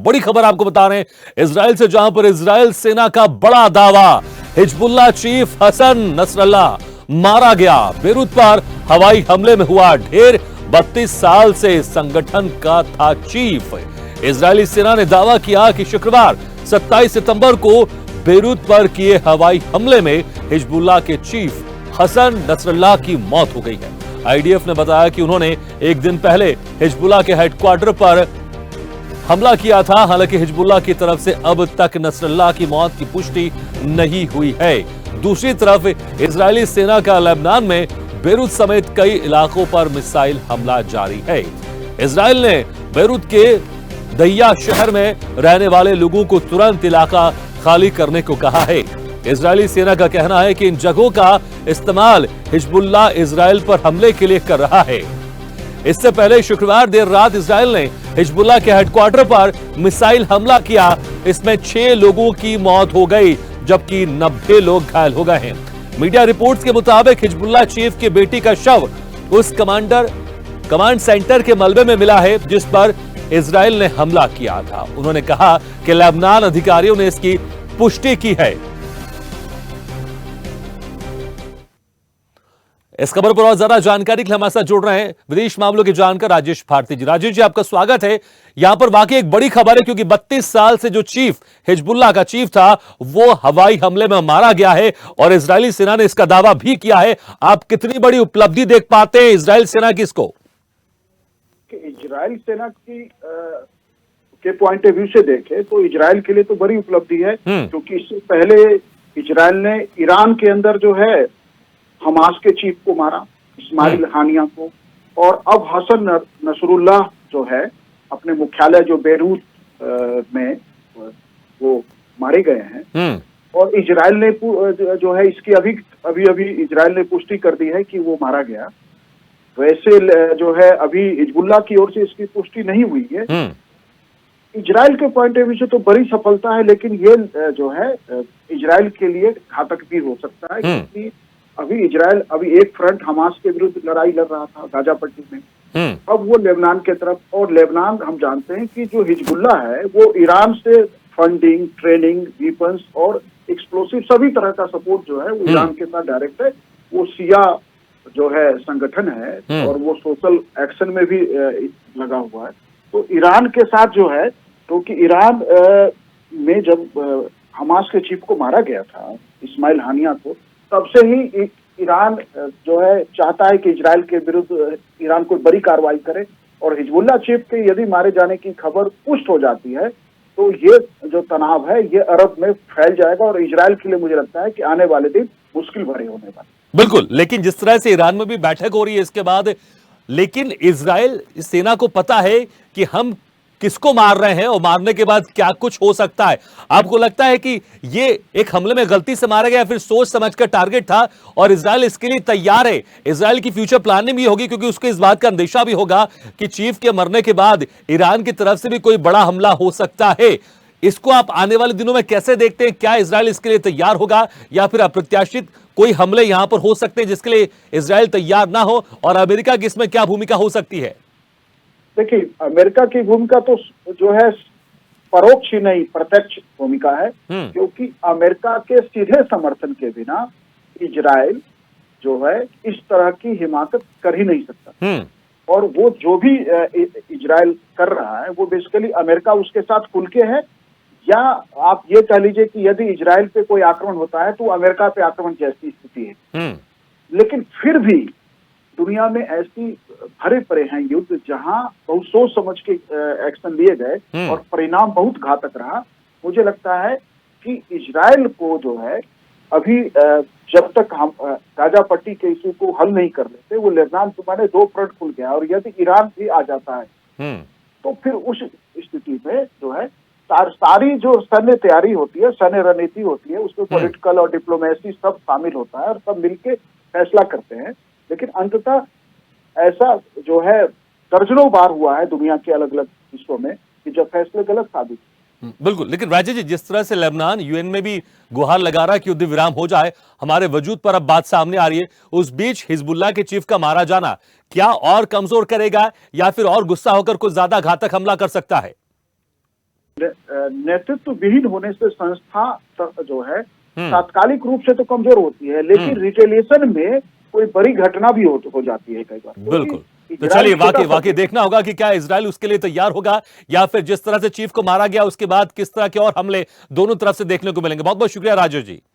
बड़ी खबर आपको बता रहे हैं इजराइल से, जहां पर इजराइल सेना का बड़ा दावा, हिजबुल्लाह चीफ हसन नसरल्लाह मारा गया। बेरूत पर हवाई हमले में हुआ ढेर। 32 साल से इस संगठन का था चीफ। इजरायली सेना ने दावा किया कि शुक्रवार 27 सितंबर को बेरूत पर किए हवाई हमले में हिजबुल्लाह के चीफ हसन नसरल्लाह की मौत हो गई है। आईडीएफ ने बताया कि उन्होंने एक दिन पहले हिजबुल्लाह के हेडक्वार्टर पर हमला किया था। हालांकि हिजबुल्लाह की तरफ से अब तक नसरल्लाह की मौत की पुष्टि नहीं हुई है। दूसरी तरफ इजरायली सेना का लेबनान में बेरूत समेत कई इलाकों पर मिसाइल हमला जारी है। इजराइल ने बेरूत के दहिया शहर में रहने वाले लोगों को तुरंत इलाका खाली करने को कहा है। इजरायली सेना का कहना है कि इन जगहों का इस्तेमाल हिजबुल्लाह इजराइल पर हमले के लिए कर रहा है। इससे पहले शुक्रवार देर रात इजराइल ने हिजबुल्लाह के हेडक्वार्टर पर मिसाइल हमला किया। इसमें 6 लोगों की मौत हो गई, जबकि 90 लोग घायल हो गए हैं। मीडिया रिपोर्ट्स के मुताबिक हिजबुल्लाह चीफ की बेटी का शव उस कमांड सेंटर के मलबे में मिला है जिस पर इजराइल ने हमला किया था। उन्होंने कहा कि लेबनान अधिकारियों ने इसकी पुष्टि की है। इस खबर पर और ज्यादा जानकारी के लिए हमारे साथ जुड़ रहे हैं विदेश मामलों के जानकार राजेश भारती जी। राजेश जी, आपका स्वागत है। यहां पर वाकई एक बड़ी खबर है, क्योंकि 32 साल से जो चीफ हिजबुल्लाह का चीफ था वो हवाई हमले में मारा गया है और इजरायली सेना ने इसका दावा भी किया है। आप कितनी बड़ी उपलब्धि देख पाते हैं इजरायल सेना की इसको? इजराइल सेना की के पॉइंट ऑफ व्यू से देखें तो इजराइल के लिए तो बड़ी उपलब्धि है, क्योंकि इससे पहले इजराइल ने ईरान के अंदर जो है हमास के चीफ को मारा, इस्माइल हानिया को, और अब हसन नसरुल्लाह जो है अपने मुख्यालय जो बेरूत में वो मारे गए हैं। और इजराइल ने जो है इसकी अभी इजराइल ने पुष्टि कर दी है कि वो मारा गया। वैसे जो है अभी हिजबुल्लाह की ओर से इसकी पुष्टि नहीं हुई है। इजराइल के पॉइंट ऑफ व्यू से तो बड़ी सफलता है, लेकिन ये जो है इजराइल के लिए घातक भी हो सकता है, क्योंकि अभी एक फ्रंट हमास के विरुद्ध लड़ाई लड़ रहा था गाजा पट्टी में, अब वो लेबनान के तरफ, और लेबनान हम जानते हैं कि जो हिजबुल्लाह है वो ईरान से फंडिंग, ट्रेनिंग, वेपन्स और एक्सप्लोसिव सभी तरह का सपोर्ट जो है वो ईरान के साथ डायरेक्ट है। वो शिया जो है संगठन है और वो सोशल एक्शन में भी लगा हुआ है। तो ईरान के साथ जो है, क्योंकि ईरान में जब हमास के चीफ को मारा गया था, इस्माइल हानिया को, तब से ही ईरान जो है चाहता है कि इजराइल के विरुद्ध ईरान कोई बड़ी कार्रवाई करे, और हिजबुल्लाह चीफ के यदि मारे जाने की खबर पुष्ट हो जाती है तो ये जो तनाव है ये अरब में फैल जाएगा, और इजराइल के लिए मुझे लगता है कि आने वाले दिन मुश्किल भरे होने वाले। बिल्कुल, लेकिन जिस तरह से ईरान में भी बैठक हो रही है इसके बाद, लेकिन इजराइल सेना को पता है कि हम किसको मार रहे हैं और मारने के बाद क्या कुछ हो सकता है। आपको लगता है कि ये एक हमले में गलती से मारा गया, फिर सोच समझकर टारगेट था और इजराइल इसके लिए तैयार है? इजराइल की फ्यूचर प्लानिंग भी होगी, क्योंकि उसको इस बात का अंदेशा भी होगा कि चीफ के मरने के बाद ईरान की तरफ से भी कोई बड़ा हमला हो सकता है। इसको आप आने वाले दिनों में कैसे देखते हैं? क्या इजराइल इसके लिए तैयार होगा, या फिर अप्रत्याशित कोई हमले यहां पर हो सकते हैं जिसके लिए इजराइल तैयार ना हो, और अमेरिका की इसमें क्या भूमिका हो सकती है? देखिए, अमेरिका की भूमिका तो जो है परोक्ष ही नहीं प्रत्यक्ष भूमिका है, क्योंकि अमेरिका के सीधे समर्थन के बिना इजराइल जो है इस तरह की हिमाकत कर ही नहीं सकता। और वो जो भी इजराइल कर रहा है वो बेसिकली अमेरिका उसके साथ खुल के है, या आप ये कह लीजिए कि यदि इजराइल पे कोई आक्रमण होता है तो अमेरिका पे आक्रमण जैसी स्थिति है। लेकिन फिर भी दुनिया में ऐसी भरे पड़े हैं युद्ध जहां बहुत सोच समझ के एक्शन लिए गए और परिणाम बहुत घातक रहा। मुझे लगता है कि इजराइल को जो है अभी जब तक हम गाजा पट्टी के इशू को हल नहीं कर लेते, वो लेबनान तो माने 2 फ्रंट खुल गया, और यदि ईरान भी आ जाता है तो फिर उस स्थिति में जो है सारी जो सैन्य तैयारी होती है, सैन्य रणनीति होती है, उसमें पॉलिटिकल और डिप्लोमेसी सब शामिल होता है और सब मिलके फैसला करते हैं। लेकिन अंततः ऐसा जो है दर्जनों बार हुआ है दुनिया के अलग अलग हिस्सों में कि जब फैसले गलत साबित। बिल्कुल, लेकिन राजेश जी, जिस तरह से लेबनान यूएन में भी गुहार लगा रहा है कि युद्ध विराम हो जाए, हमारे वजूद पर अब बात सामने आ रही है, उस बीच हिजबुल्लाह के चीफ का मारा जाना क्या और कमजोर करेगा या फिर और गुस्सा होकर कुछ ज्यादा घातक हमला कर सकता है? नेतृत्व विहीन होने से संस्था जो है तात्कालिक रूप से तो कमजोर होती है, लेकिन रिटेलिएशन में कोई बड़ी घटना भी हो जाती है कई बार। बिल्कुल। तो चलिए वाकई देखना होगा कि क्या इजराइल उसके लिए तैयार होगा या फिर जिस तरह से चीफ को मारा गया उसके बाद किस तरह के और हमले दोनों तरफ से देखने को मिलेंगे। बहुत बहुत शुक्रिया राजेश जी।